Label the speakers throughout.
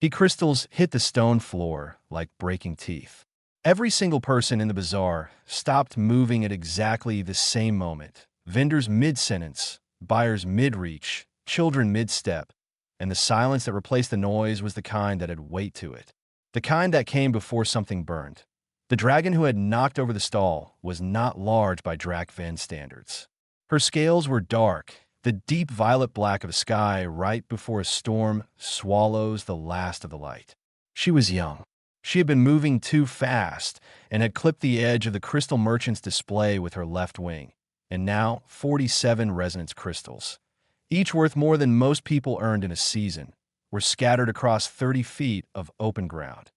Speaker 1: Crystals hit the stone floor like breaking teeth. Every single person in the bazaar stopped moving at exactly the same moment. Vendors mid-sentence, buyers mid-reach, children mid-step, and the silence that replaced the noise was the kind that had weight to it. The kind that came before something burned. The dragon who had knocked over the stall was not large by Drac Ven standards. Her scales were dark, the deep violet black of a sky right before a storm swallows the last of the light. She was young. She had been moving too fast and had clipped the edge of the crystal merchant's display with her left wing. And now 47 resonance crystals, each worth more than most people earned in a season, were scattered across 30 feet of open ground.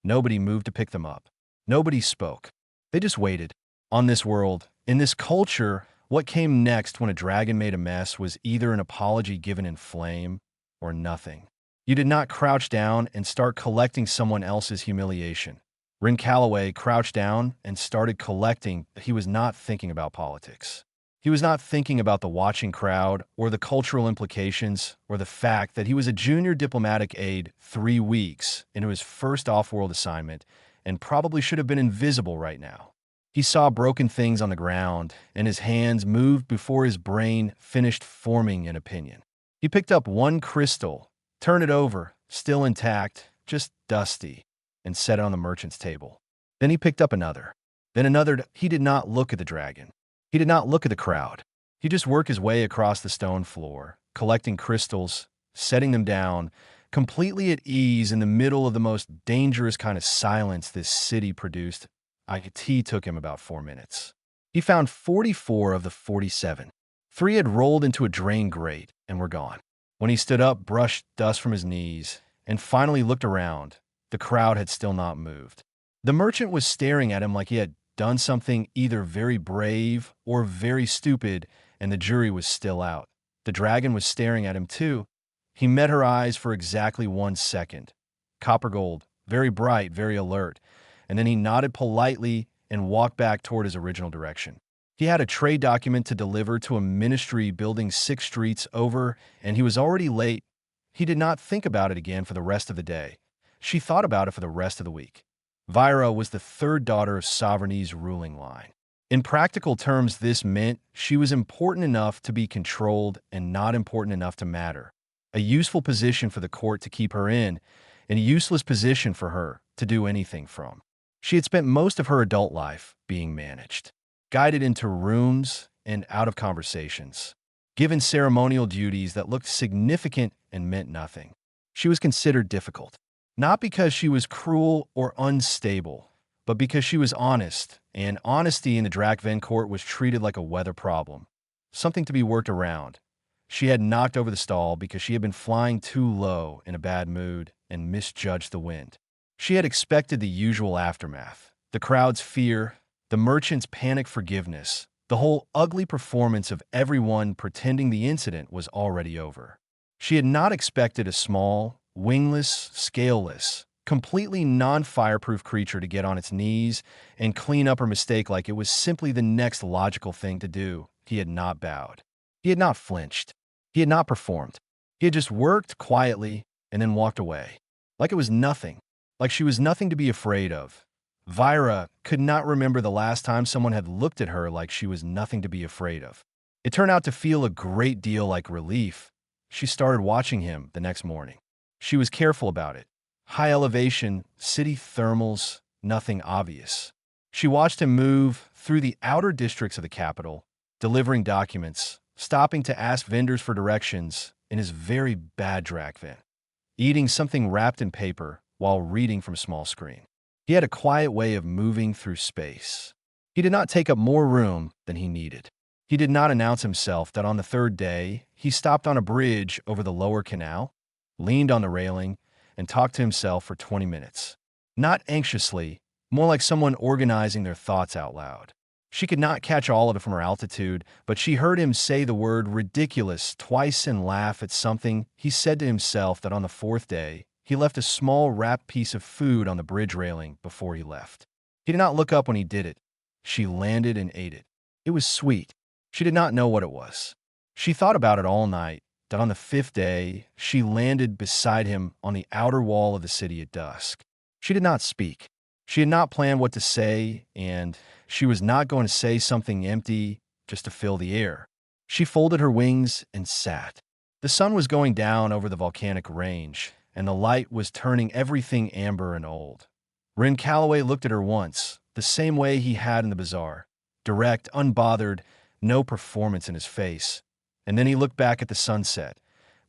Speaker 1: Nobody moved to pick them up. Nobody spoke. They just waited. On this world, in this culture, what came next when a dragon made a mess was either an apology given in flame or nothing. You did not crouch down and start collecting someone else's humiliation. Rin Calloway crouched down and started collecting. He was not thinking about politics. He was not thinking about the watching crowd or the cultural implications or the fact that he was a junior diplomatic aide 3 weeks into his first off-world assignment and probably should have been invisible right now. He saw broken things on the ground, and his hands moved before his brain finished forming an opinion. He picked up one crystal, turned it over, still intact, just dusty, and set it on the merchant's table. Then he picked up another. Then another. He did not look at the dragon. He did not look at the crowd. He just worked his way across the stone floor, collecting crystals, setting them down, completely at ease in the middle of the most dangerous kind of silence this city produced. IT took him about 4 minutes. He found 44 of the 47. 3 had rolled into a drain grate and were gone. When he stood up, brushed dust from his knees, and finally looked around, the crowd had still not moved. The merchant was staring at him like he had done something either very brave or very stupid, and the jury was still out. The dragon was staring at him too. He met her eyes for exactly 1 second. Copper gold, very bright, very alert, and then he nodded politely and walked back toward his original direction. He had a trade document to deliver to a ministry building 6 streets over, and he was already late. He did not think about it again for the rest of the day. She thought about it for the rest of the week. Vyra was the 3rd daughter of Sovereignty's ruling line. In practical terms, this meant she was important enough to be controlled and not important enough to matter. A useful position for the court to keep her in, and a useless position for her to do anything from. She had spent most of her adult life being managed, guided into rooms and out of conversations, given ceremonial duties that looked significant and meant nothing. She was considered difficult, not because she was cruel or unstable, but because she was honest, and honesty in the Drac Ven court was treated like a weather problem, something to be worked around. She had knocked over the stall because she had been flying too low in a bad mood and misjudged the wind. She had expected the usual aftermath, the crowd's fear, the merchant's panic forgiveness, the whole ugly performance of everyone pretending the incident was already over. She had not expected a small, wingless, scaleless, completely non-fireproof creature to get on its knees and clean up her mistake like it was simply the next logical thing to do. He had not bowed. He had not flinched. He had not performed. He had just worked quietly and then walked away. Like it was nothing. Like she was nothing to be afraid of. Vyra could not remember the last time someone had looked at her like she was nothing to be afraid of. It turned out to feel a great deal like relief. She started watching him the next morning. She was careful about it. High elevation, city thermals, nothing obvious. She watched him move through the outer districts of the capital, delivering documents, stopping to ask vendors for directions in his very bad Drac Ven, eating something wrapped in paper while reading from a small screen. He had a quiet way of moving through space. He did not take up more room than he needed. He did not announce himself that on the 3rd day, he stopped on a bridge over the lower canal, leaned on the railing, and talked to himself for 20 minutes. Not anxiously, more like someone organizing their thoughts out loud. She could not catch all of it from her altitude, but she heard him say the word ridiculous twice and laugh at something he said to himself that on the 4th day, he left a small wrapped piece of food on the bridge railing before he left. He did not look up when he did it. She landed and ate it. It was sweet. She did not know what it was. She thought about it all night, that on the fifth day, she landed beside him on the outer wall of the city at dusk. She did not speak. She had not planned what to say, and she was not going to say something empty just to fill the air. She folded her wings and sat. The sun was going down over the volcanic range, and the light was turning everything amber and old. Rin Calloway looked at her once, the same way he had in the bazaar. Direct, unbothered, no performance in his face. And then he looked back at the sunset.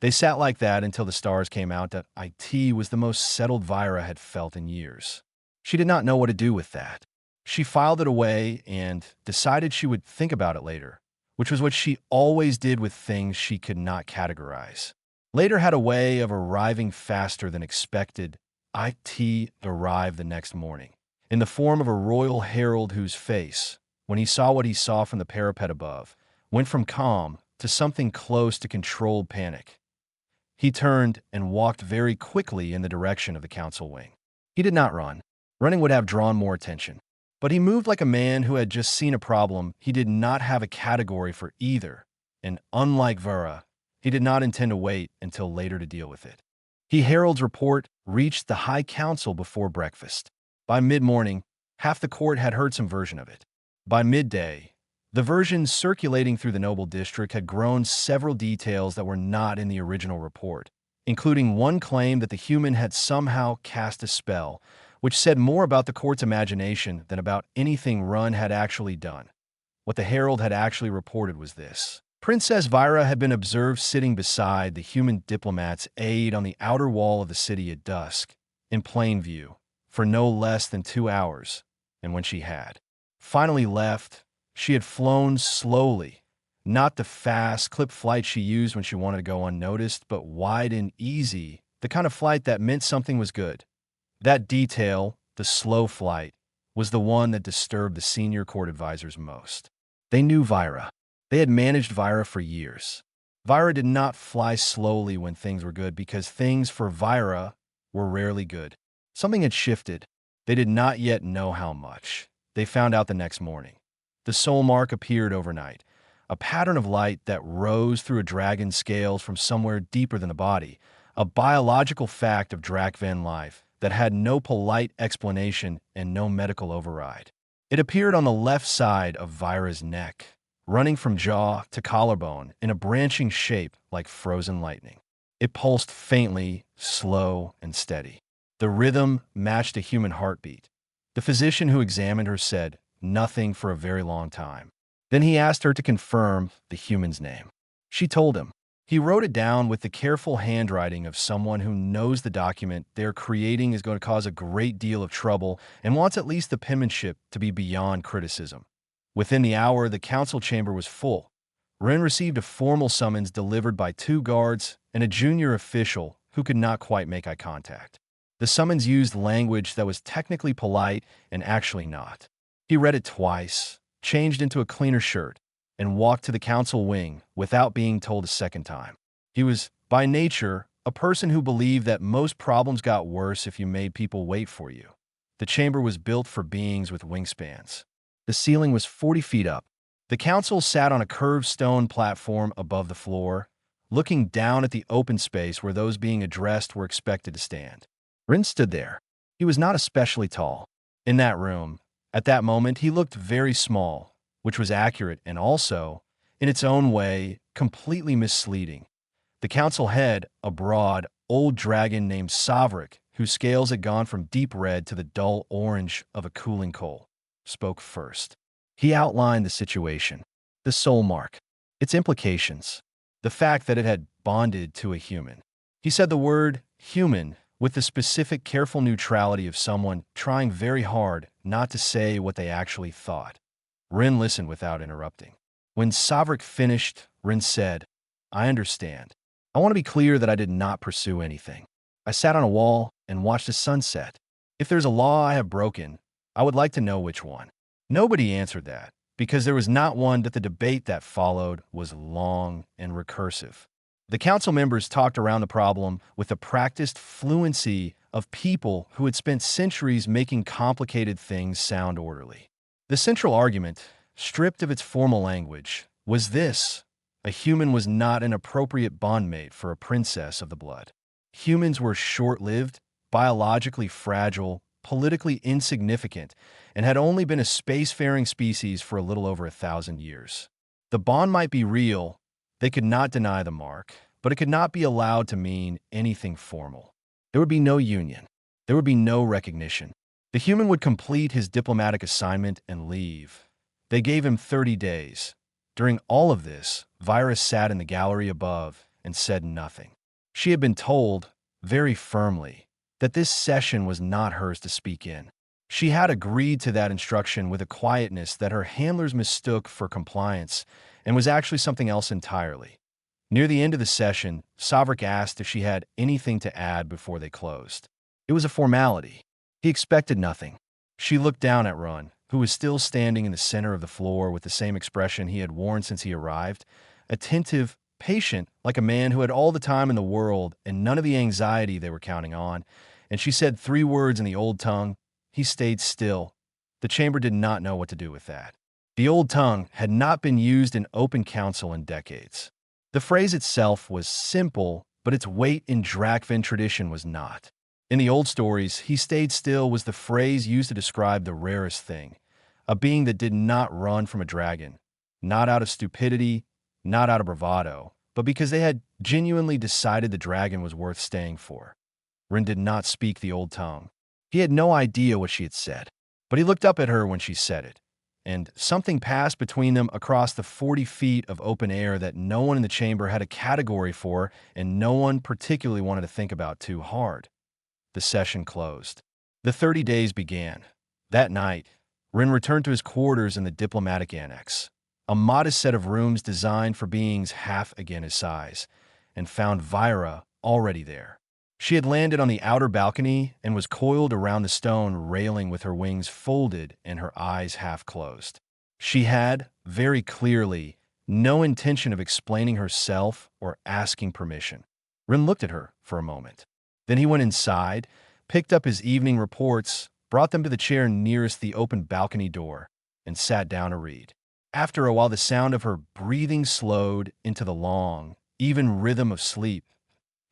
Speaker 1: They sat like that until the stars came out. That IT was the most settled Vira had felt in years. She did not know what to do with that. She filed it away and decided she would think about it later, which was what she always did with things she could not categorize. Later had a way of arriving faster than expected. IT arrived the next morning, in the form of a royal herald whose face, when he saw what he saw from the parapet above, went from calm to something close to controlled panic. He turned and walked very quickly in the direction of the council wing. He did not run. Running would have drawn more attention. But he moved like a man who had just seen a problem. He did not have a category for either, and unlike Vera, he did not intend to wait until later to deal with it. Herald's report reached the High Council before breakfast. By mid-morning, half the court had heard some version of it. By midday, the version circulating through the Noble District had grown several details that were not in the original report, including one claim that the human had somehow cast a spell, which said more about the court's imagination than about anything Run had actually done. What the Herald had actually reported was this. Princess Vira had been observed sitting beside the human diplomat's aide on the outer wall of the city at dusk, in plain view, for no less than 2 hours, and when she had finally left, she had flown slowly, not the fast, clip flight she used when she wanted to go unnoticed, but wide and easy, the kind of flight that meant something was good. That detail, the slow flight, was the one that disturbed the senior court advisors most. They knew Vira. They had managed Vira for years. Vira did not fly slowly when things were good because things for Vira were rarely good. Something had shifted. They did not yet know how much. They found out the next morning. The soul mark appeared overnight, a pattern of light that rose through a dragon's scales from somewhere deeper than the body, a biological fact of Drakven life that had no polite explanation and no medical override. It appeared on the left side of Vira's neck, running from jaw to collarbone in a branching shape like frozen lightning. It pulsed faintly, slow, and steady. The rhythm matched a human heartbeat. The physician who examined her said nothing for a very long time. Then he asked her to confirm the human's name. She told him. He wrote it down with the careful handwriting of someone who knows the document they're creating is going to cause a great deal of trouble and wants at least the penmanship to be beyond criticism. Within the hour, the council chamber was full. Ren received a formal summons delivered by 2 guards and a junior official who could not quite make eye contact. The summons used language that was technically polite and actually not. He read it twice, changed into a cleaner shirt, and walked to the council wing without being told a second time. He was, by nature, a person who believed that most problems got worse if you made people wait for you. The chamber was built for beings with wingspans. The ceiling was 40 feet up. The council sat on a curved stone platform above the floor, looking down at the open space where those being addressed were expected to stand. Rin stood there. He was not especially tall. In that room, at that moment, he looked very small, which was accurate and also, in its own way, completely misleading. The council head, a broad, old dragon named Savrik, whose scales had gone from deep red to the dull orange of a cooling coal, spoke first. He outlined the situation, the soul mark, its implications, the fact that it had bonded to a human. He said the word human with the specific careful neutrality of someone trying very hard not to say what they actually thought. Rin listened without interrupting. When Savrik finished, Rin said, "I understand. I want to be clear that I did not pursue anything. I sat on a wall and watched the sunset. If there's a law I have broken, I would like to know which one." Nobody answered that, because there was not one that the debate that followed was long and recursive. The council members talked around the problem with the practiced fluency of people who had spent centuries making complicated things sound orderly. The central argument, stripped of its formal language, was this: A human was not an appropriate bondmate for a princess of the blood. Humans were short-lived, biologically fragile, politically insignificant, and had only been a spacefaring species for a little over 1,000 years. The bond might be real, they could not deny the mark, but it could not be allowed to mean anything formal. There would be no union. There would be no recognition. The human would complete his diplomatic assignment and leave. They gave him 30 days. During all of this, Virus sat in the gallery above and said nothing. She had been told, very firmly, that this session was not hers to speak in. She had agreed to that instruction with a quietness that her handlers mistook for compliance and was actually something else entirely. Near the end of the session, Savrik asked if she had anything to add before they closed. It was a formality. He expected nothing. She looked down at Run, who was still standing in the center of the floor with the same expression he had worn since he arrived, attentive, patient, like a man who had all the time in the world and none of the anxiety they were counting on, and she said 3 words in the old tongue. He stayed still. The chamber did not know what to do with that. The old tongue had not been used in open council in decades. The phrase itself was simple, but its weight in Drakven tradition was not. In the old stories, he stayed still was the phrase used to describe the rarest thing, a being that did not run from a dragon, not out of stupidity, not out of bravado, but because they had genuinely decided the dragon was worth staying for. Rin did not speak the old tongue. He had no idea what she had said, but he looked up at her when she said it, and something passed between them across the 40 feet of open air that no one in the chamber had a category for and no one particularly wanted to think about too hard. The session closed. The 30 days began. That night, Rin returned to his quarters in the diplomatic annex, a modest set of rooms designed for beings half again his size, and found Vyra already there. She had landed on the outer balcony and was coiled around the stone railing with her wings folded and her eyes half closed. She had, very clearly, no intention of explaining herself or asking permission. Rin looked at her for a moment. Then he went inside, picked up his evening reports, brought them to the chair nearest the open balcony door, and sat down to read. After a while, the sound of her breathing slowed into the long, even rhythm of sleep.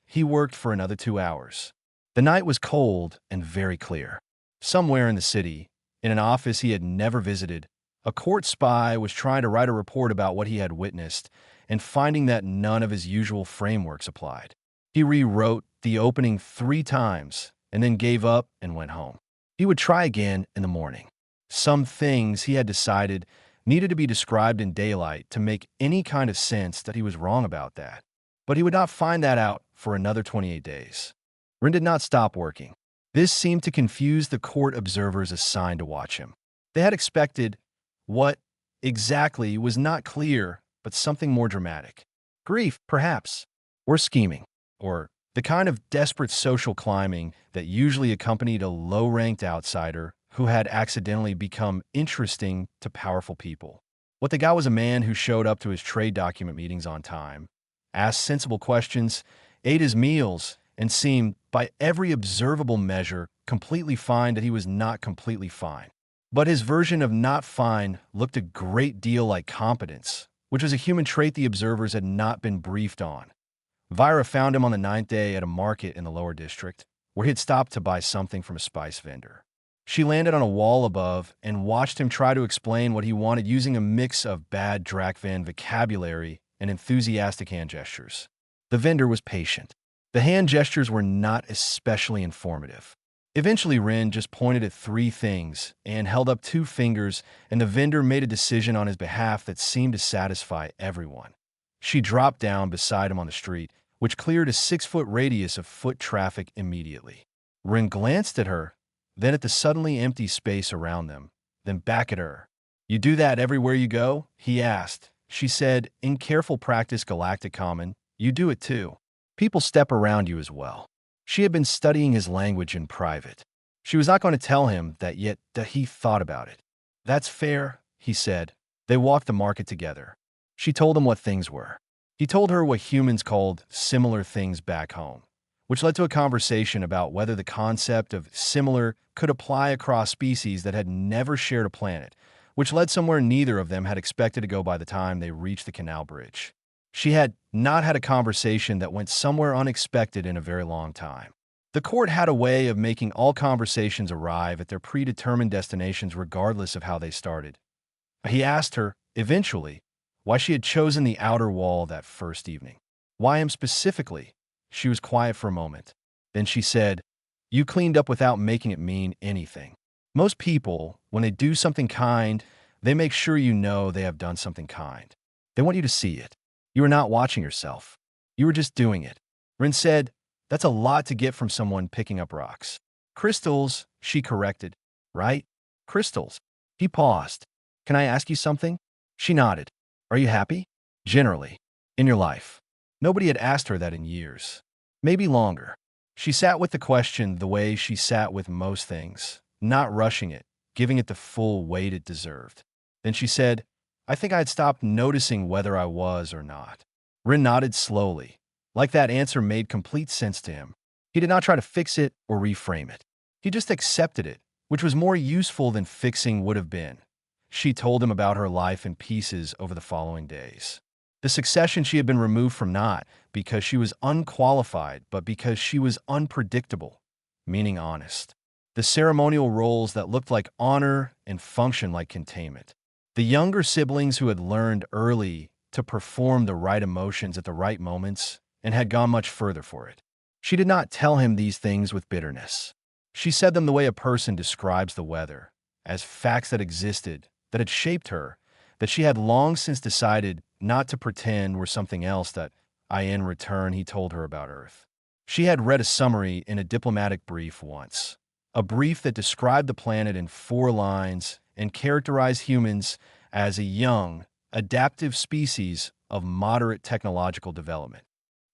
Speaker 1: He worked for another 2 hours. The night was cold and very clear. Somewhere in the city, in an office he had never visited, a court spy was trying to write a report about what he had witnessed and finding that none of his usual frameworks applied. He rewrote the opening 3 times and then gave up and went home. He would try again in the morning. Some things he had decided needed to be described in daylight to make any kind of sense that he was wrong about that. But he would not find that out for another 28 days. Rin did not stop working. This seemed to confuse the court observers assigned to watch him. They had expected what exactly was not clear, but something more dramatic. Grief, perhaps, or scheming, or the kind of desperate social climbing that usually accompanied a low-ranked outsider who had accidentally become interesting to powerful people. What they got was a man who showed up to his trade document meetings on time, asked sensible questions, ate his meals, and seemed, by every observable measure, completely fine that he was not completely fine. But his version of not fine looked a great deal like competence, which was a human trait the observers had not been briefed on. Vyra found him on the 9th day at a market in the lower district, where he had stopped to buy something from a spice vendor. She landed on a wall above and watched him try to explain what he wanted using a mix of bad Drakvan vocabulary and enthusiastic hand gestures. The vendor was patient. The hand gestures were not especially informative. Eventually, Rin just pointed at 3 things and held up 2 fingers, and the vendor made a decision on his behalf that seemed to satisfy everyone. She dropped down beside him on the street, which cleared a 6-foot radius of foot traffic immediately. Rin glanced at her, then at the suddenly empty space around them, then back at her. "You do that everywhere you go?" he asked. She said, in careful practice Galactic Common, "You do it too. People step around you as well." She had been studying his language in private. She was not going to tell him that yet that he thought about it. "That's fair," he said. They walked the market together. She told him what things were. He told her what humans called similar things back home, which led to a conversation about whether the concept of similar could apply across species that had never shared a planet, which led somewhere neither of them had expected to go by the time they reached the canal bridge. She had not had a conversation that went somewhere unexpected in a very long time. The court had a way of making all conversations arrive at their predetermined destinations regardless of how they started. He asked her, eventually, why she had chosen the outer wall that first evening. Why him specifically? She was quiet for a moment. Then she said, "You cleaned up without making it mean anything. Most people, when they do something kind, they make sure you know they have done something kind. They want you to see it. You were not watching yourself. You were just doing it." Rin said, "That's a lot to get from someone picking up rocks." "Crystals," she corrected. "Right? Crystals." He paused. "Can I ask you something?" She nodded. "Are you happy? Generally. In your life?" Nobody had asked her that in years. Maybe longer. She sat with the question the way she sat with most things, not rushing it, giving it the full weight it deserved. Then she said, "I think I had stopped noticing whether I was or not." Rin nodded slowly, like that answer made complete sense to him. He did not try to fix it or reframe it. He just accepted it, which was more useful than fixing would have been. She told him about her life in pieces over the following days. The succession she had been removed from, not because she was unqualified, but because she was unpredictable, meaning honest. The ceremonial roles that looked like honor and functioned like containment. The younger siblings who had learned early to perform the right emotions at the right moments and had gone much further for it. She did not tell him these things with bitterness. She said them the way a person describes the weather, as facts that existed, that had shaped her, that she had long since decided not to pretend were something else that, in return, he told her about Earth. She had read a summary in a diplomatic brief once, a brief that described the planet in 4 lines and characterized humans as a young, adaptive species of moderate technological development.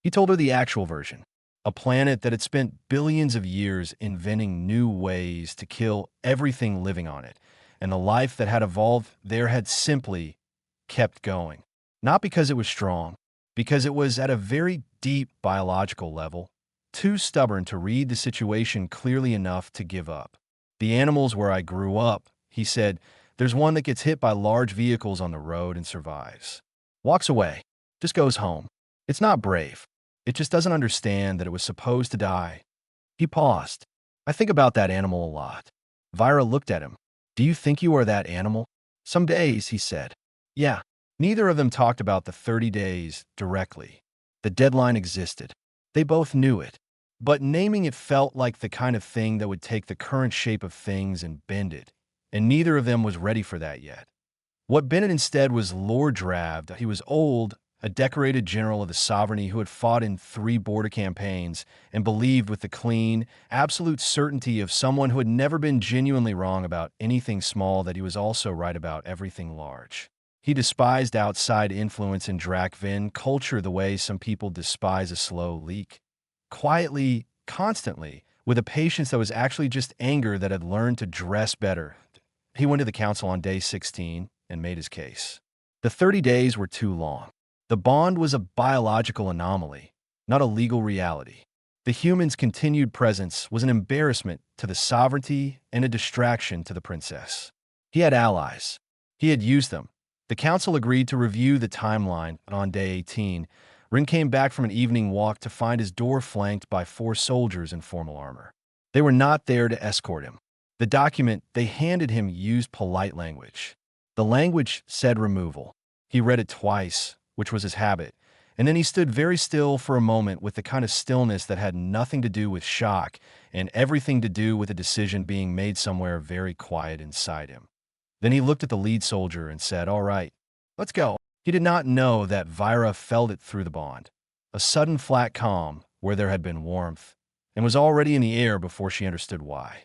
Speaker 1: He told her the actual version, a planet that had spent billions of years inventing new ways to kill everything living on it, and the life that had evolved there had simply kept going. Not because it was strong, because it was at a very deep biological level, too stubborn to read the situation clearly enough to give up. "The animals where I grew up," he said, "there's one that gets hit by large vehicles on the road and survives. Walks away, just goes home. It's not brave. It just doesn't understand that it was supposed to die." He paused. "I think about that animal a lot." Vira looked at him. "Do you think you are that animal?" "Some days," he said. "Yeah." Neither of them talked about the 30 days directly. The deadline existed. They both knew it. But naming it felt like the kind of thing that would take the current shape of things and bend it, and neither of them was ready for that yet. What Bennett instead was lore drabbed. He was old, a decorated general of the sovereignty who had fought in 3 border campaigns and believed with the clean, absolute certainty of someone who had never been genuinely wrong about anything small that he was also right about everything large. He despised outside influence in Drakvin culture the way some people despise a slow leak. Quietly, constantly, with a patience that was actually just anger that had learned to dress better. He went to the council on day 16 and made his case. The 30 days were too long. The bond was a biological anomaly, not a legal reality. The humans' continued presence was an embarrassment to the sovereignty and a distraction to the princess. He had allies. He had used them. The council agreed to review the timeline, and on day 18, Rin came back from an evening walk to find his door flanked by 4 soldiers in formal armor. They were not there to escort him. The document they handed him used polite language. The language said removal. He read it twice, which was his habit, and then he stood very still for a moment with the kind of stillness that had nothing to do with shock and everything to do with a decision being made somewhere very quiet inside him. Then he looked at the lead soldier and said, "All right, let's go." He did not know that Vira felt it through the bond. A sudden flat calm where there had been warmth, and was already in the air before she understood why.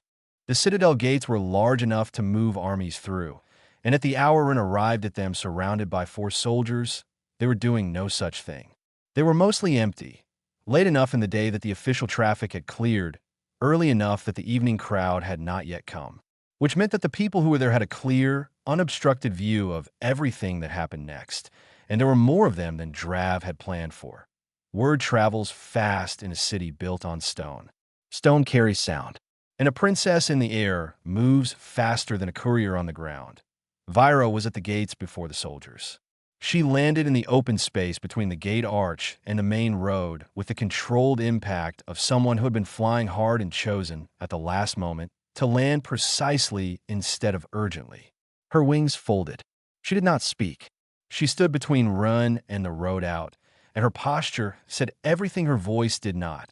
Speaker 1: The citadel gates were large enough to move armies through, and at the hour Rin arrived at them surrounded by 4 soldiers, they were doing no such thing. They were mostly empty, late enough in the day that the official traffic had cleared, early enough that the evening crowd had not yet come, which meant that the people who were there had a clear, unobstructed view of everything that happened next, and there were more of them than Drav had planned for. Word travels fast in a city built on stone. Stone carries sound, and a princess in the air moves faster than a courier on the ground. Vira was at the gates before the soldiers. She landed in the open space between the gate arch and the main road with the controlled impact of someone who had been flying hard and chosen, at the last moment, to land precisely instead of urgently. Her wings folded. She did not speak. She stood between Run and the road out, and her posture said everything her voice did not.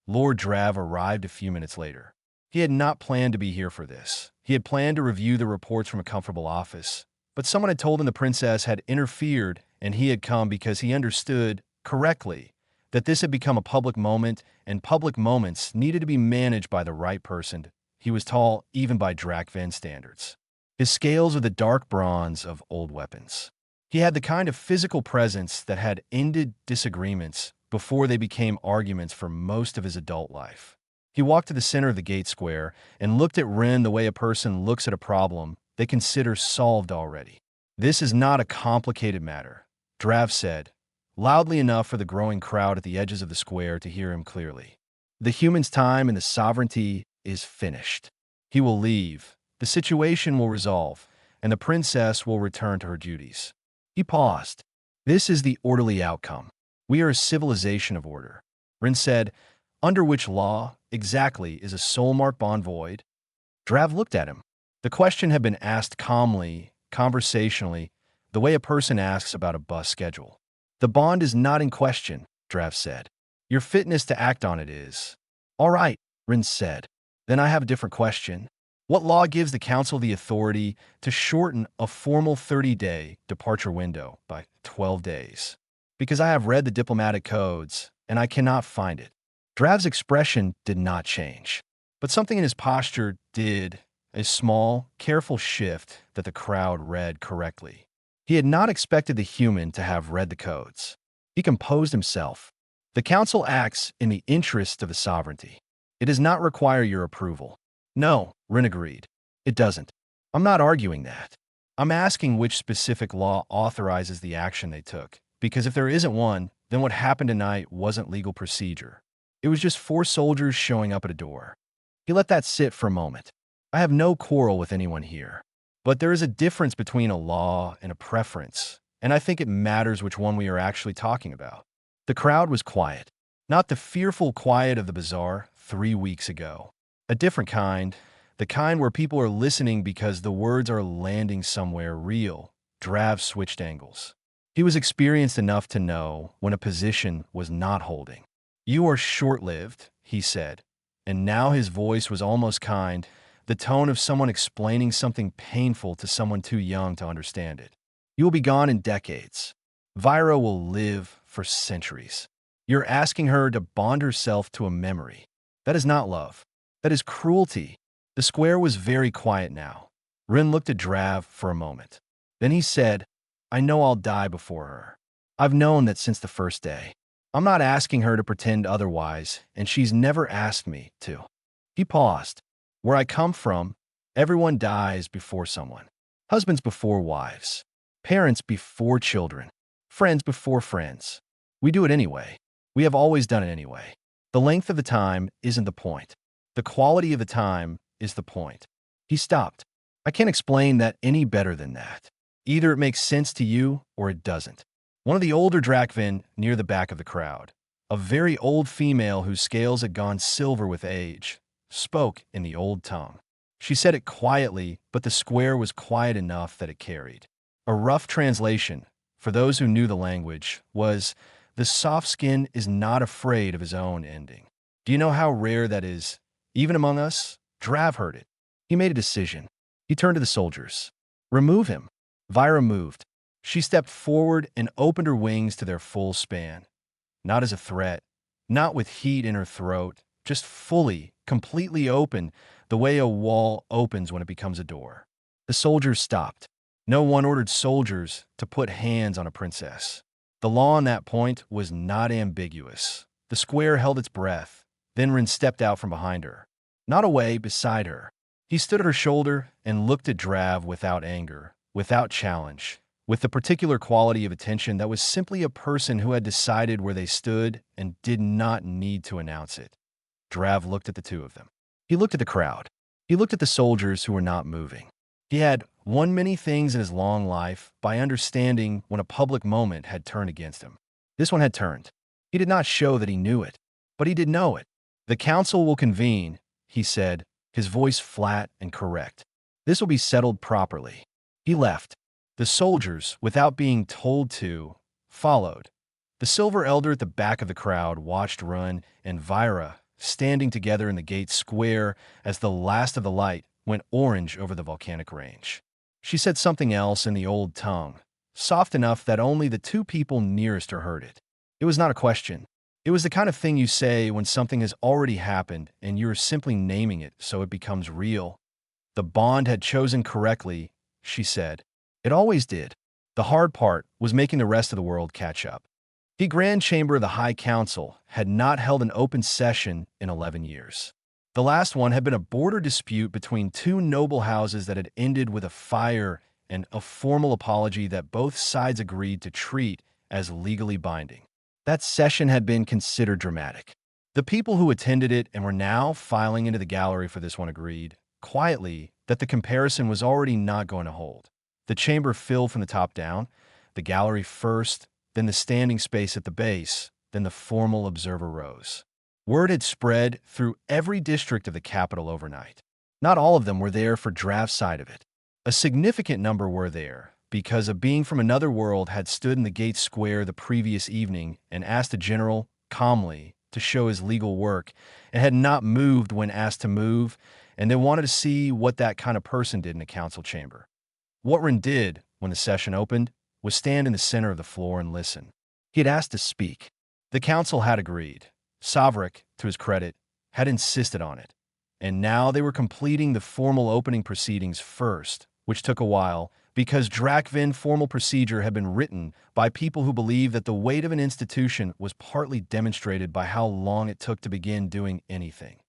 Speaker 1: Lord Drav arrived a few minutes later. He had not planned to be here for this. He had planned to review the reports from a comfortable office. But someone had told him the princess had interfered, and he had come because he understood, correctly, that this had become a public moment, and public moments needed to be managed by the right person. He was tall, even by Drakven standards. His scales were the dark bronze of old weapons. He had the kind of physical presence that had ended disagreements before they became arguments for most of his adult life. He walked to the center of the gate square and looked at Ren the way a person looks at a problem they consider solved already. "This is not a complicated matter," Drav said, loudly enough for the growing crowd at the edges of the square to hear him clearly. "The human's time in the sovereignty is finished. He will leave, the situation will resolve, and the princess will return to her duties." He paused. "This is the orderly outcome. We are a civilization of order." Rin said, "Under which law, exactly, is a soul mark bond void?" Drav looked at him. The question had been asked calmly, conversationally, the way a person asks about a bus schedule. "The bond is not in question," Drav said. "Your fitness to act on it is." "All right," Rin said. "Then I have a different question. What law gives the council the authority to shorten a formal 30-day departure window by 12 days? Because I have read the diplomatic codes, and I cannot find it." Drav's expression did not change, but something in his posture did. A small, careful shift that the crowd read correctly. He had not expected the human to have read the codes. He composed himself. "The council acts in the interest of the sovereignty. It does not require your approval." "No," Rin agreed. "It doesn't. I'm not arguing that. I'm asking which specific law authorizes the action they took, because if there isn't one, then what happened tonight wasn't legal procedure. It was just 4 soldiers showing up at a door." He let that sit for a moment. "I have no quarrel with anyone here. But there is a difference between a law and a preference, and I think it matters which one we are actually talking about." The crowd was quiet. Not the fearful quiet of the bazaar 3 weeks ago. A different kind, the kind where people are listening because the words are landing somewhere real. Drav switched angles. He was experienced enough to know when a position was not holding. "You are short-lived," he said, and now his voice was almost kind, the tone of someone explaining something painful to someone too young to understand it. "You will be gone in decades. Vyra will live for centuries. You're asking her to bond herself to a memory. That is not love. That is cruelty." The square was very quiet now. Rin looked at Drav for a moment. Then he said, "I know I'll die before her. I've known that since the first day. I'm not asking her to pretend otherwise, and she's never asked me to." He paused. "Where I come from, everyone dies before someone. Husbands before wives. Parents before children. Friends before friends. We do it anyway. We have always done it anyway. The length of the time isn't the point. The quality of the time is the point." He stopped. "I can't explain that any better than that. Either it makes sense to you or it doesn't." One of the older Drakven near the back of the crowd, a very old female whose scales had gone silver with age, spoke in the old tongue. She said it quietly, but the square was quiet enough that it carried. A rough translation, for those who knew the language, was, "The soft skin is not afraid of his own ending." Do you know how rare that is? Even among us? Drav heard it. He made a decision. He turned to the soldiers. "Remove him." Vyra moved. She stepped forward and opened her wings to their full span. Not as a threat, not with heat in her throat, just fully, completely open, the way a wall opens when it becomes a door. The soldiers stopped. No one ordered soldiers to put hands on a princess. The law on that point was not ambiguous. The square held its breath. Then Rin stepped out from behind her. Not away, beside her. He stood at her shoulder and looked at Drav without anger, without challenge, with the particular quality of attention that was simply a person who had decided where they stood and did not need to announce it. Drav looked at the two of them. He looked at the crowd. He looked at the soldiers who were not moving. He had won many things in his long life by understanding when a public moment had turned against him. This one had turned. He did not show that he knew it, but he did know it. "The council will convene," he said, his voice flat and correct. "This will be settled properly." He left. The soldiers, without being told to, followed. The Silver Elder at the back of the crowd watched Run and Vira standing together in the gate square as the last of the light went orange over the volcanic range. She said something else in the old tongue, soft enough that only the two people nearest her heard it. It was not a question. It was the kind of thing you say when something has already happened and you're simply naming it so it becomes real. "The bond had chosen correctly," she said. "It always did. The hard part was making the rest of the world catch up." The Grand Chamber of the High Council had not held an open session in 11 years. The last one had been a border dispute between two noble houses that had ended with a fire and a formal apology that both sides agreed to treat as legally binding. That session had been considered dramatic. The people who attended it and were now filing into the gallery for this one agreed, quietly, that the comparison was already not going to hold. The chamber filled from the top down, the gallery first, then the standing space at the base, then the formal observer rows. Word had spread through every district of the capital overnight. Not all of them were there for draft side of it. A significant number were there because a being from another world had stood in the gate square the previous evening and asked a general, calmly, to show his legal work, and had not moved when asked to move, and they wanted to see what that kind of person did in a council chamber. What Ren did when the session opened was stand in the center of the floor and listen. He had asked to speak. The council had agreed. Savrik, to his credit, had insisted on it. And now they were completing the formal opening proceedings first, which took a while, because Drakvin formal procedure had been written by people who believed that the weight of an institution was partly demonstrated by how long it took to begin doing anything.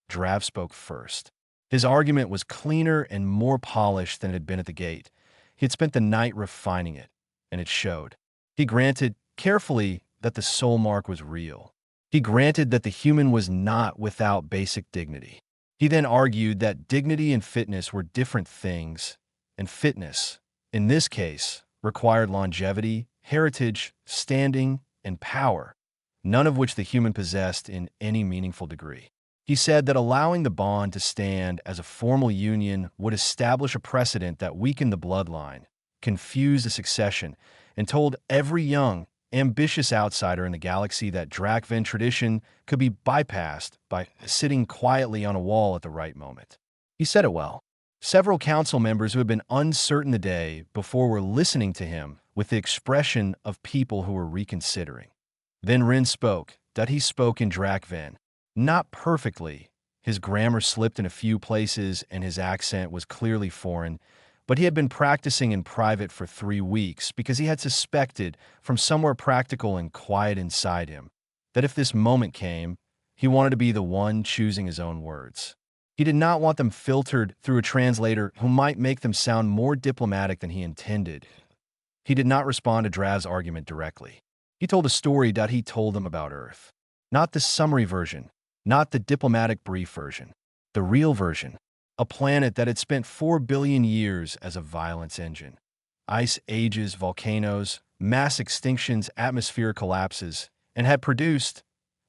Speaker 1: Drav spoke first. His argument was cleaner and more polished than it had been at the gate. He had spent the night refining it, and it showed. He granted, carefully, that the soul mark was real. He granted that the human was not without basic dignity. He then argued that dignity and fitness were different things, and fitness, in this case, required longevity, heritage, standing, and power, none of which the human possessed in any meaningful degree. He said that allowing the bond to stand as a formal union would establish a precedent that weakened the bloodline, confused the succession, and told every young, ambitious outsider in the galaxy that Drakvin tradition could be bypassed by sitting quietly on a wall at the right moment. He said it well. Several council members who had been uncertain the day before were listening to him with the expression of people who were reconsidering. Then Rin spoke, that he spoke in Drakvin. Not perfectly. His grammar slipped in a few places and his accent was clearly foreign, but he had been practicing in private for 3 weeks because he had suspected from somewhere practical and quiet inside him that if this moment came, he wanted to be the one choosing his own words. He did not want them filtered through a translator who might make them sound more diplomatic than he intended. He did not respond to Drav's argument directly. He told a story that he told them about Earth. Not the summary version, not the diplomatic brief version, the real version. A planet that had spent 4 billion years as a violence engine. Ice ages, volcanoes, mass extinctions, atmospheric collapses, and had produced,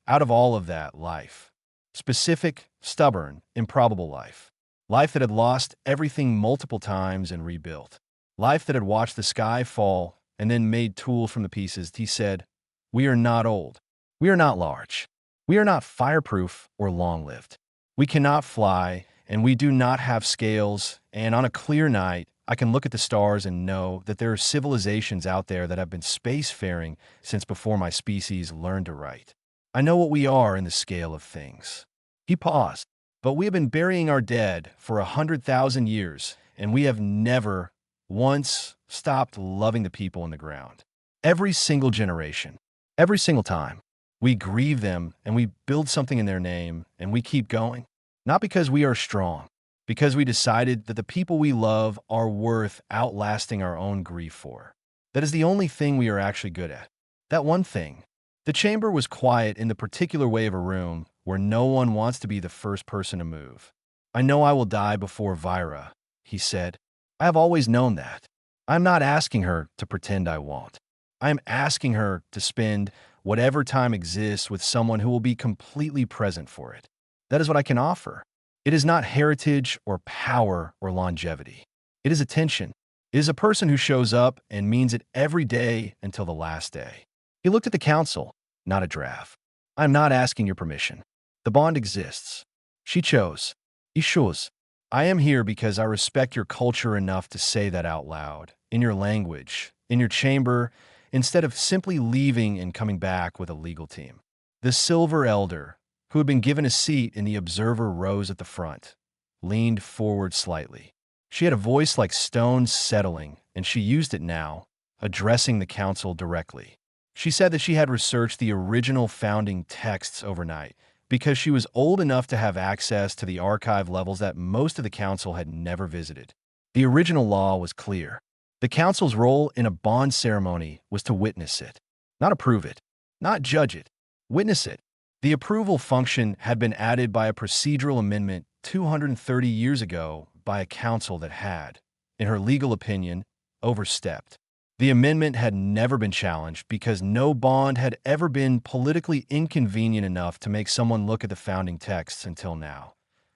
Speaker 1: out of all of that, life. Specific, stubborn, improbable life. Life that had lost everything multiple times and rebuilt. Life that had watched the sky fall and then made tools from the pieces. He said, "We are not old. We are not large. We are not fireproof or long-lived. We cannot fly, and we do not have scales, and on a clear night, I can look at the stars and know that there are civilizations out there that have been spacefaring since before my species learned to write. I know what we are in the scale of things." He paused. "But we have been burying our dead for 100,000 years, and we have never once stopped loving the people in the ground. Every single generation, every single time, we grieve them and we build something in their name, and we keep going. Not because we are strong, because we decided that the people we love are worth outlasting our own grief for. That is the only thing we are actually good at. That one thing." The chamber was quiet in the particular way of a room where no one wants to be the first person to move. "I know I will die before Vira," he said. I have always known that. I'm not asking her to pretend I won't. I am asking her to spend whatever time exists with someone who will be completely present for it. That is what I can offer. It is not heritage or power or longevity. It is attention. It is a person who shows up and means it every day until the last day. He looked at the council, not a draft. I'm not asking your permission. The bond exists. She chose. He chose. I am here because I respect your culture enough to say that out loud, in your language, in your chamber, instead of simply leaving and coming back with a legal team. The Silver Elder, who had been given a seat in the observer rows at the front, leaned forward slightly. She had a voice like stones settling, and she used it now, addressing the council directly. She said that she had researched the original founding texts overnight because she was old enough to have access to the archive levels that most of the council had never visited. The original law was clear. The council's role in a bond ceremony was to witness it, not approve it, not judge it, witness it. The approval function had been added by a procedural amendment 230 years ago by a council that had, in her legal opinion, overstepped. The amendment had never been challenged because no bond had ever been politically inconvenient enough to make someone look at the founding texts until now.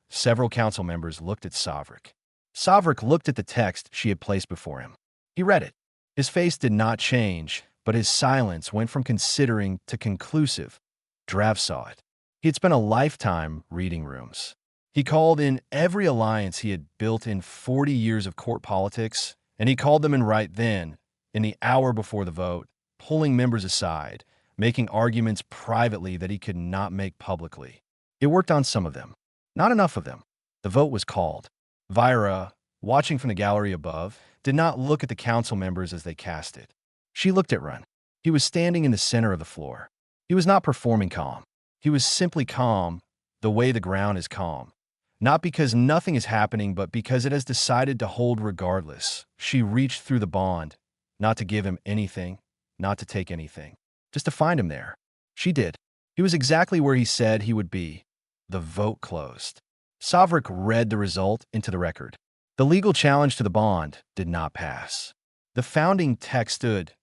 Speaker 1: Several council members looked at Savrik. Savrik looked at the text she had placed before him. He read it. His face did not change, but his silence went from considering to conclusive. Drav saw it. He had spent a lifetime reading rooms. He called in every alliance he had built in 40 years of court politics, and he called them in right then, in the hour before the vote, pulling members aside, making arguments privately that he could not make publicly. It worked on some of them, not enough of them. The vote was called. Vyra, watching from the gallery above, did not look at the council members as they cast it. She looked at Run. He was standing in the center of the floor. He was not performing calm. He was simply calm, the way the ground is calm. Not because nothing is happening, but because it has decided to hold regardless. She reached through the bond, not to give him anything, not to take anything, just to find him there. She did. He was exactly where he said he would be. The vote closed. Savrik read the result into the record. The legal challenge to the bond did not pass. The founding text stood.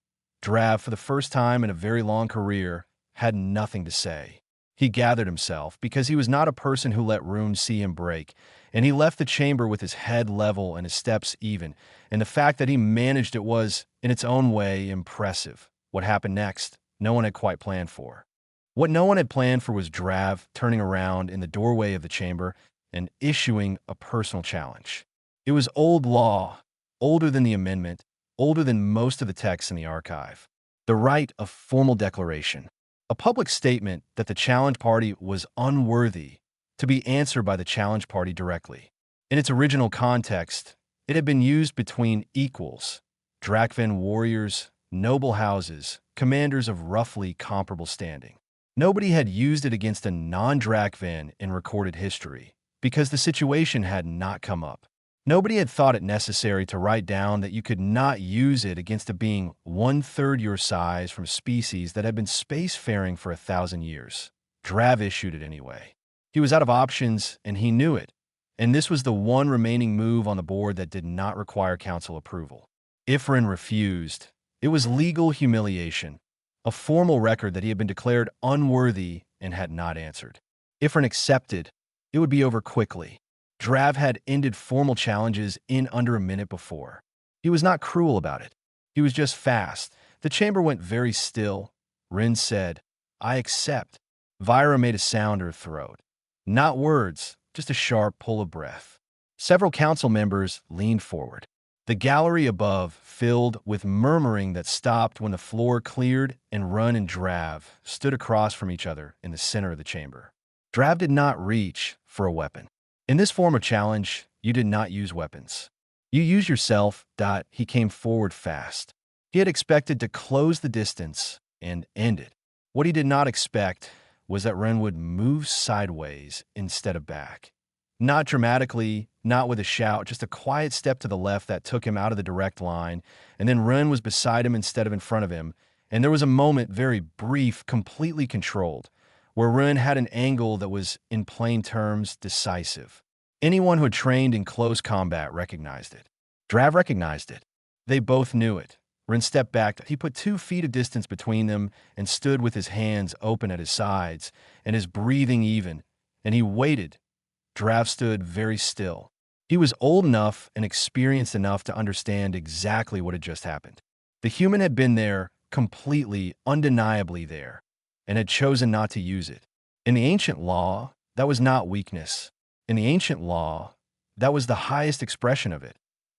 Speaker 1: Drav, for the first time in a very long career, had nothing to say. He gathered himself because he was not a person who let runes see him break, and he left the chamber with his head level and his steps even, and the fact that he managed it was, in its own way, impressive. What happened next, no one had quite planned for. What no one had planned for was Drav turning around in the doorway of the chamber and issuing a personal challenge. It was old law, older than the amendment, older than most of the texts in the archive. The right of formal declaration. A public statement that the challenge party was unworthy to be answered by the challenge party directly. In its original context, it had been used between equals, Drakven warriors, noble houses, commanders of roughly comparable standing. Nobody had used it against a non-Drakven in recorded history because the situation had not come up. Nobody had thought it necessary to write down that you could not use it against a being 1/3 your size from species that had been spacefaring for 1,000 years. Drav issued it anyway. He was out of options, and he knew it, and this was the one remaining move on the board that did not require council approval. Ifrin refused. It was legal humiliation, a formal record that he had been declared unworthy and had not answered. Ifrin accepted. It would be over quickly. Drav had ended formal challenges in under a minute before. He was not cruel about it. He was just fast. The chamber went very still. Rin said, "I accept." Vyra made a sound in her throat. Not words, just a sharp pull of breath. Several council members leaned forward. The gallery above filled with murmuring that stopped when the floor cleared and Run and Drav stood across from each other in the center of the chamber. Drav did not reach for a weapon. In this form of challenge, you did not use weapons. You use yourself. He came forward fast. He had expected to close the distance and end it. What he did not expect was that Ren would move sideways instead of back. Not dramatically, not with a shout, just a quiet step to the left that took him out of the direct line, and then Ren was beside him instead of in front of him, and there was a moment, very brief, completely controlled, where Ren had an angle that was, in plain terms, decisive. Anyone who had trained in close combat recognized it. Drav recognized it. They both knew it. Rin stepped back. He put 2 feet of distance between them and stood with his hands open at his sides and his breathing even, and he waited. Drav stood very still. He was old enough and experienced enough to understand exactly what had just happened. The human had been there, completely, undeniably there, and had chosen not to use it. In the ancient law, that was not weakness. In the ancient law, that was the highest expression of it.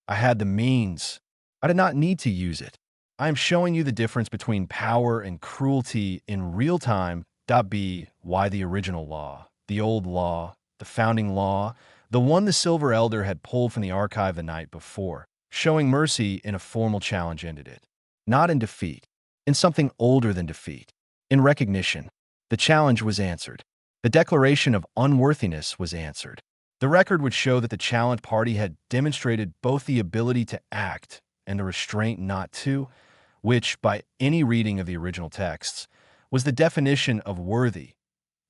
Speaker 1: I had the means. I did not need to use it. I am showing you the difference between power and cruelty in real time. B. Why the original law, the old law, the founding law, the one the Silver Elder had pulled from the archive the night before, showing mercy in a formal challenge ended it. Not in defeat, in something older than defeat. In recognition, the challenge was answered. The declaration of unworthiness was answered. The record would show that the challenge party had demonstrated both the ability to act and the restraint not to, which, by any reading of the original texts, was the definition of worthy.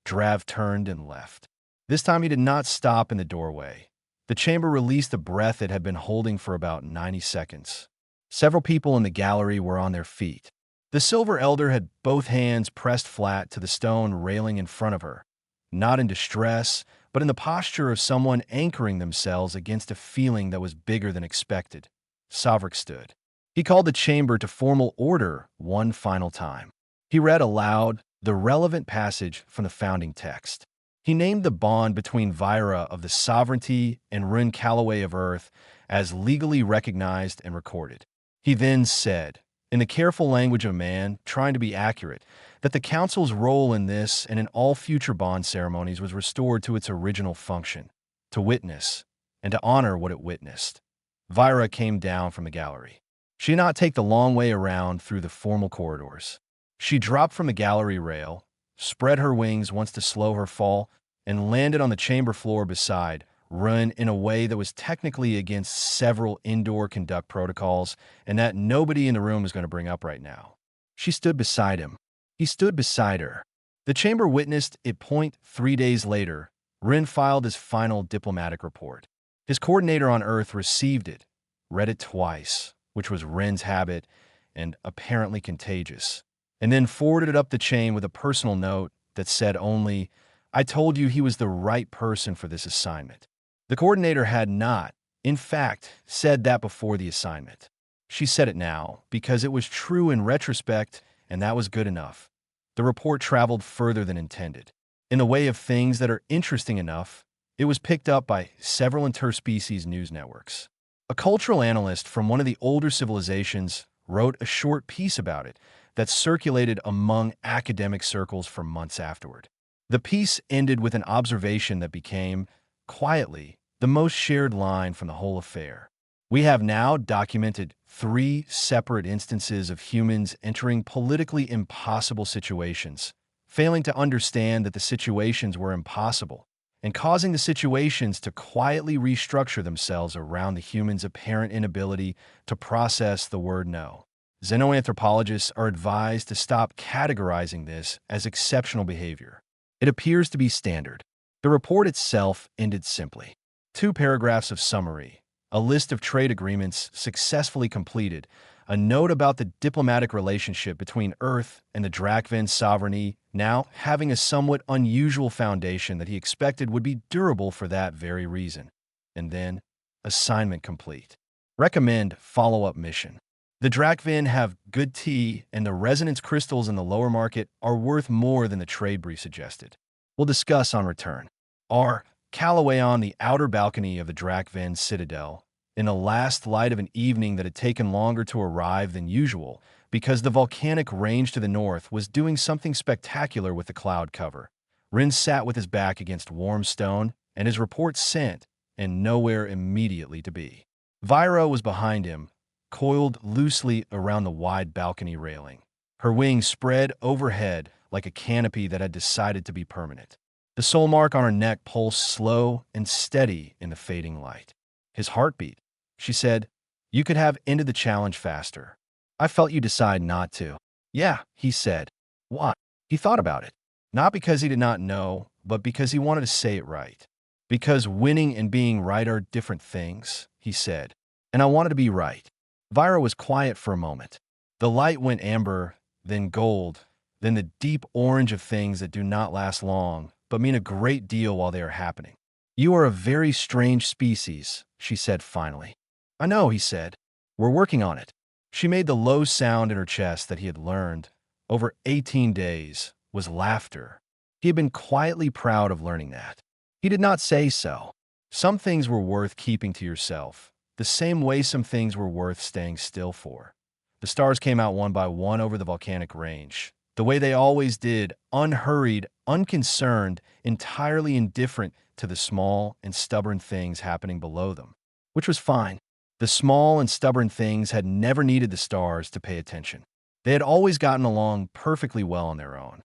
Speaker 1: Drav turned and left. This time he did not stop in the doorway. The chamber released a breath it had been holding for about 90 seconds. Several people in the gallery were on their feet. The Silver Elder had both hands pressed flat to the stone railing in front of her, not in distress, but in the posture of someone anchoring themselves against a feeling that was bigger than expected. Savrik stood. He called the chamber to formal order one final time. He read aloud the relevant passage from the founding text. He named the bond between Vira of the sovereignty and Rin Calloway of Earth as legally recognized and recorded. He then said, in the careful language of man, trying to be accurate, that the Council's role in this and in all future bond ceremonies was restored to its original function, to witness and to honor what it witnessed. Vira came down from the gallery. She did not take the long way around through the formal corridors. She dropped from the gallery rail, spread her wings once to slow her fall, and landed on the chamber floor beside Rin in a way that was technically against several indoor conduct protocols and that nobody in the room was going to bring up right now. She stood beside him. He stood beside her. The chamber witnessed it. 3 days later, Rin filed his final diplomatic report. His coordinator on Earth received it, read it twice, which was Rin's habit and apparently contagious, and then forwarded it up the chain with a personal note that said only, "I told you he was the right person for this assignment." The coordinator had not, in fact, said that before the assignment. She said it now because it was true in retrospect, and that was good enough. The report traveled further than intended. In the way of things that are interesting enough, it was picked up by several interspecies news networks. A cultural analyst from one of the older civilizations wrote a short piece about it that circulated among academic circles for months afterward. The piece ended with an observation that became, quietly, the most shared line from the whole affair. We have now documented 3 separate instances of humans entering politically impossible situations, failing to understand that the situations were impossible, and causing the situations to quietly restructure themselves around the human's apparent inability to process the word no. Xenoanthropologists are advised to stop categorizing this as exceptional behavior. It appears to be standard. The report itself ended simply. 2 paragraphs of summary, a list of trade agreements successfully completed, a note about the diplomatic relationship between Earth and the Drakven sovereignty now having a somewhat unusual foundation that he expected would be durable for that very reason. And then, assignment complete. Recommend follow-up mission. The Drakven have good tea, and the resonance crystals in the lower market are worth more than the trade brief suggested. We'll discuss on return. R. Calloway on the outer balcony of the Drakven Citadel, in the last light of an evening that had taken longer to arrive than usual because the volcanic range to the north was doing something spectacular with the cloud cover. Rin sat with his back against warm stone, and his report sent, and nowhere immediately to be. Vira was behind him, coiled loosely around the wide balcony railing. Her wings spread overhead like a canopy that had decided to be permanent. The soul mark on her neck pulsed slow and steady in the fading light. His heartbeat. She said, "You could have ended the challenge faster. I felt you decide not to." "Yeah," he said. "Why?" He thought about it. Not because he did not know, but because he wanted to say it right. "Because winning and being right are different things," he said. And I wanted to be right. Vira was quiet for a moment. The light went amber, then gold, then the deep orange of things that do not last long, but mean a great deal while they are happening. You are a very strange species, she said finally. I know, he said. We're working on it. She made the low sound in her chest that he had learned, over 18 days, was laughter. He had been quietly proud of learning that. He did not say so. Some things were worth keeping to yourself, the same way some things were worth staying still for. The stars came out one by one over the volcanic range, the way they always did, unhurried, unconcerned, entirely indifferent to the small and stubborn things happening below them, which was fine. The small and stubborn things had never needed the stars to pay attention. They had always gotten along perfectly well on their own.